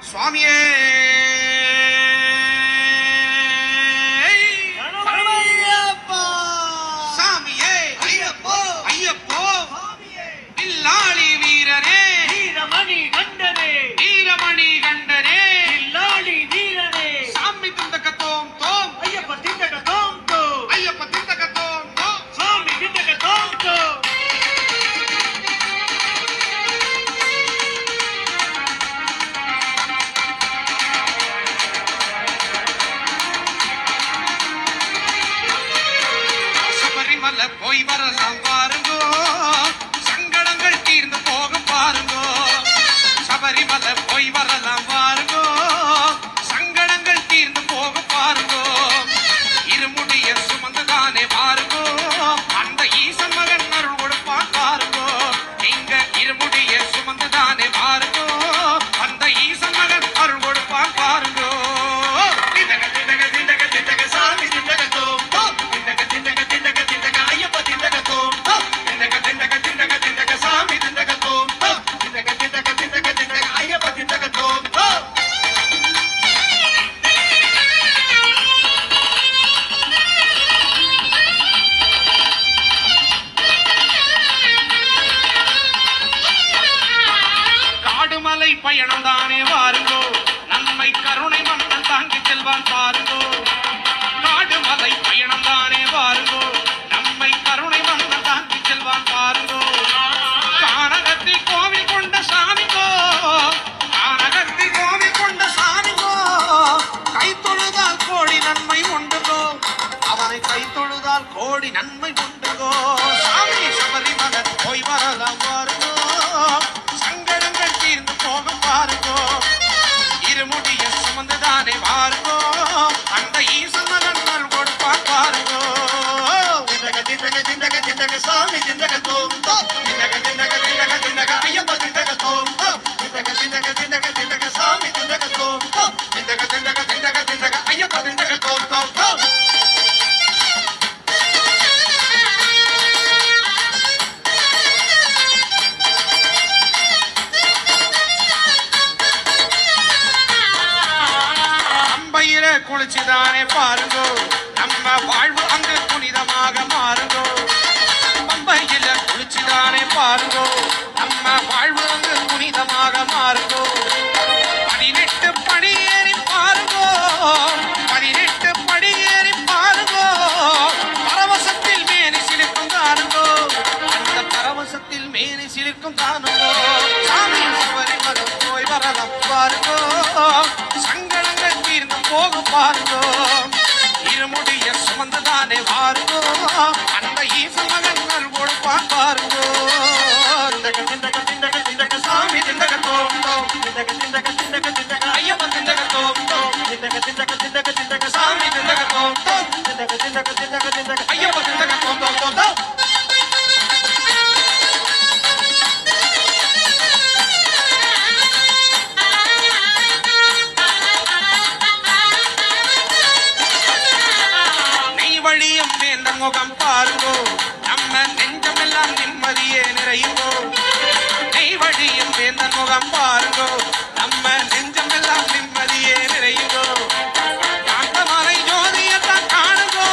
சுவாமியே சாமியே ஐயப்போ ஐயப்போ வில்லாளி வீரரே வீரமணி கண்டனே வீரமணி கண்டனே வில்லாளி வீரனே சாமி திண்டக தோம் தோம் ஐயப்ப திண்டக தோம் தோம் ஐயப்ப திண்டக தோம் தோம் சாமி திண்டக தோம் தோம் சபரிமலை போய் வரலாம் பாருங்கோ, சங்கடங்கள் தீர்ந்து போகும் பாருங்கோ. சபரிமலை போய் வரலாம் பாருங்கோ, சங்கடங்கள் தீர்ந்து போகும் பாருங்கோ. இருமுடிய சுமந்துதானே பாருங்கோ, அந்த ஈசன் மகன் அருள் கொடுப்பான் பாருங்கோ. நீங்க இருமுடிய சுமந்துதானே பாருங்கோ, அந்த ஈசன் மகன் அருள் கொடுப்பான் பாருங்கோ. திண்டக திண்டக திண்டக திண்டக சாமி திண்டக தோம் தோம் திண்டக திண்டக திண்டக திண்டக ஐயப்ப திண்டக தோம் தோம் திண்டக திண்டக திண்டக திண்டக சாமி திண்டக தோம் தோம் திண்டக திண்டக திண்டக திண்டக ஐயப்ப திண்டக தோம் தோம். காடுமலை பயணம் தானே வாருங்கோ, நம்மை கருணை மன்னன் தாங்கி செல்வான் பாருங்கோ. காடுமலை பயணம் தானே வாருங்கோ, நம்மை கருணை மன்னன் தாங்கி செல்வான் பாருங்கோ. கானகத்தில் கோவில் கொண்ட சாமிங்கோ, கானகத்தில் கோவில் கொண்ட சாமிங்கோ, கை தொழுதால் கோடி நன்மை உண்டுகோ, அவனை கை தொழுதால் கோடி நன்மை உண்டுகோ. சாமி சபரிமலை போய் வரலாம் பாருங்கோ, சங்கடங்கள் தீர்ந்து போகும் பாருங்கோ. இருமுடிய சுமந்துதானே பாருங்கோ, அந்த ஈசன் மகன் அருள் கொடுப்பான் பாருங்கோ. திண்டக திண்டக திண்டக திண்டக சாமி திண்டக தோம் தோம் திண்டக திண்டக திண்டக திண்டக ஐயப்ப திண்டக தோம் தோம் திண்டக திண்டக திண்டக திண்டக சாமி திண்டக தோம் தோம் திண்டக திண்டக திண்டக திண்டக ஐயப்ப திண்டக தோம் தோம் தோம். அம்பையில குளிச்சுதானே பாருங்கோ, நம்ம வாழ்வு அங்கு புனிதமாக மாறுங்கோ. பம்பையில குளிச்சுதானே பாருங்கோ, நம்ம வாழ்வு அங்கு புனிதமாக மாறுங்கோ. 18 படி ஏறி பாருங்கோ, 18 படி ஏறி பாருங்கோ, பரவசத்தில் மேனி சிலிர்க்கும் தானுங்கோ, அந்த பரவசத்தில் மேனி சிலிர்க்கும் தானுங்கோ. சாமி சபரிமலை போய் வரலாம் பாருங்கோ, சங்கடங்கள் தீர்ந்து போகும் பாருங்கோ. இருமுடிய சுமந்துதானே பாருங்கோ, அந்த ஈசன் மகன் அருள் கொடுப்பான் பாருங்கோ. திண்டக திண்டக திண்டக திண்டக சாமி திண்டக தோம் தோம் திண்டக திண்டக திண்டக திண்டக ஐயப்ப திண்டக தோம் தோம் திண்டக திண்டக திண்டக திண்டக சாமி திண்டக தோம் தோம் திண்டக திண்டக திண்டக திண்டக ஐயப்ப திண்டக தோம் தோம் தோம் தோம். வழியும் வேந்த முகம் பாருங்கோ, நம்ம நெஞ்சமெல்லாம் நிம்மதியே நிறையுங்கோ. நெய் வழியும் வேந்த முகம் பாருங்கோ, நம்ம நெஞ்சமெல்லாம் நிம்மதியே நிறையுங்கோ. காந்தமலை ஜோதியத்தான் காணுங்கோ,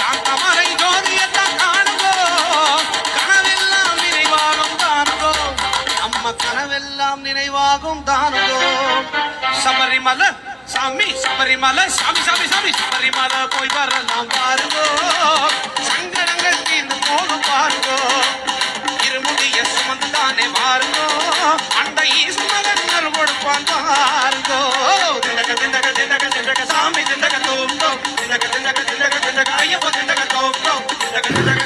காந்தமலை ஜோதியத்தான் காணுங்கோ, கனவெல்லாம் நினைவாகும் தானுங்கோ, நம்ம கனவெல்லாம் நினைவாகும் தானுங்கோ. சபரிமலை சாமி சபரிமலை சாமி சாமி சாமி சபரிமலை போய் வரலாம் பாருங்கோ, சங்கடங்கள் தீர்ந்து போகும் பாருங்கோ. இருமுடிய சுமந்துதானே பாருங்கோ, அந்த ஈசன் மகன் அருள் கொடுப்பான் பாருங்கோ. திண்டக திண்டக திண்டக திண்டக சாமி திண்டக தோம் தோம் திண்டக திண்டக திண்டக திண்டக ஐயப்ப திண்டக தோம் தோம் திண்டக திண்டக